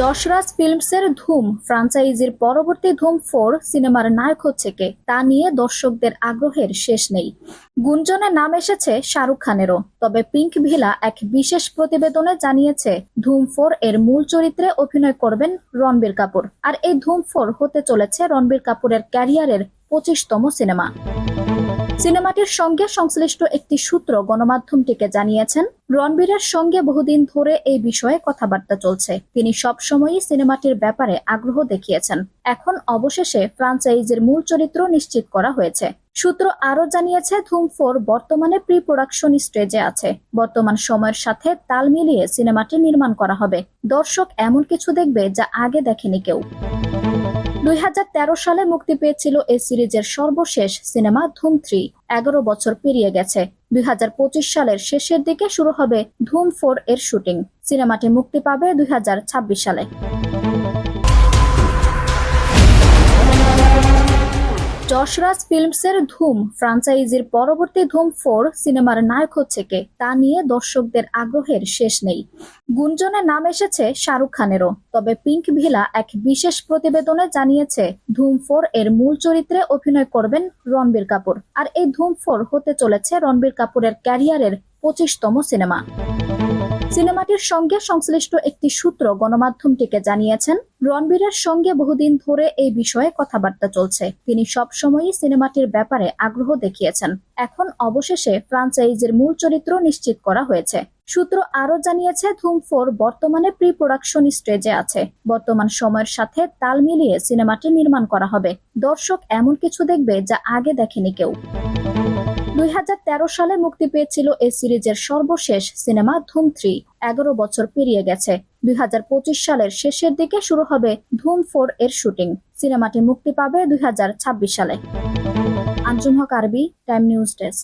যশরাজ ফিল্মসের ধুম ফ্রাঞ্চাইজির পরবর্তী ধুম 4 সিনেমার নায়ক হচ্ছে কে তা নিয়ে দর্শকদের আগ্রহের শেষ নেই। গুঞ্জনে নাম এসেছে শাহরুখ খানেরও, তবে পিঙ্ক ভিলা এক বিশেষ প্রতিবেদনে জানিয়েছে ধুম 4 এর মূল চরিত্রে অভিনয় করবেন রণবীর কাপুর। আর এই ধুম 4 হতে চলেছে রণবীর কাপুরের ক্যারিয়ারের 25তম সিনেমা। সিনেমাটির সঙ্গে সংশ্লিষ্ট একটি সূত্র গণমাধ্যমটিকে জানিয়েছেন, রণবীরের সঙ্গে বহুদিন ধরে এই বিষয়ে কথাবার্তা চলছে। তিনি সবসময়ই সিনেমাটির ব্যাপারে আগ্রহ দেখিয়েছেন। এখন অবশেষে ফ্রাঞ্চাইজির মূল চরিত্র নিশ্চিত করা হয়েছে। সূত্র আরও জানিয়েছে, ধুম 4 বর্তমানে প্রি প্রোডাকশন স্টেজে আছে। বর্তমান সময়ের সাথে তাল মিলিয়ে সিনেমাটি নির্মাণ করা হবে। দর্শক এমন কিছু দেখবে যা আগে দেখেনি কেউ। 2013 সালে মুক্তি পেয়েছিল এই সিরিজের সর্বশেষ সিনেমা ধুম 3। 11 বছর পেরিয়ে গেছে। 2025 সালের শেষের দিকে শুরু হবে ধুম 4 এর শুটিং। সিনেমাটি মুক্তি পাবে 2026 সালে। যশরাজ ফিল্মসের ধুম ফ্রাঞ্চাইজির পরবর্তী ধুম 4 সিনেমার নায়ক হচ্ছে কে তা নিয়ে দর্শকদের আগ্রহের শেষ নেই। গুঞ্জনে নাম এসেছে শাহরুখ খানেরও, তবে পিঙ্ক ভিলা এক বিশেষ প্রতিবেদনে জানিয়েছে ধুম 4 এর মূল চরিত্রে অভিনয় করবেন রণবীর কাপুর। আর এই ধুম 4 হতে চলেছে রণবীর কাপুরের ক্যারিয়ারের 25তম সিনেমা। সিনেমাটির সঙ্গে সংশ্লিষ্ট একটি সূত্র গণমাধ্যমটিকে জানিয়েছেন, রণবীরের সঙ্গে বহুদিন ধরে এই বিষয়ে কথাবার্তা চলছে। তিনি সবসময়ই সিনেমাটির ব্যাপারে আগ্রহ দেখিয়েছেন। এখন অবশেষে ফ্রাঞ্চাইজির মূল চরিত্র নিশ্চিত করা হয়েছে। সূত্র আরও জানিয়েছে, ধুম 4 বর্তমানে প্রি প্রোডাকশন স্টেজে আছে। বর্তমান সময়ের সাথে তাল মিলিয়ে সিনেমাটি নির্মাণ করা হবে। দর্শক এমন কিছু দেখবে যা আগে দেখেনি কেউ। 2013 সালে মুক্তি পেয়েছিল এই সিরিজের সর্বশেষ সিনেমা ধুম 3। 11 বছর পেরিয়ে গেছে। 2025 সালের শেষের দিকে শুরু হবে ধুম 4 এর শুটিং। সিনেমাটি মুক্তি পাবে 2026 সালে। আঞ্জুম হক আরবি, টাইম নিউজ ডেস্ক।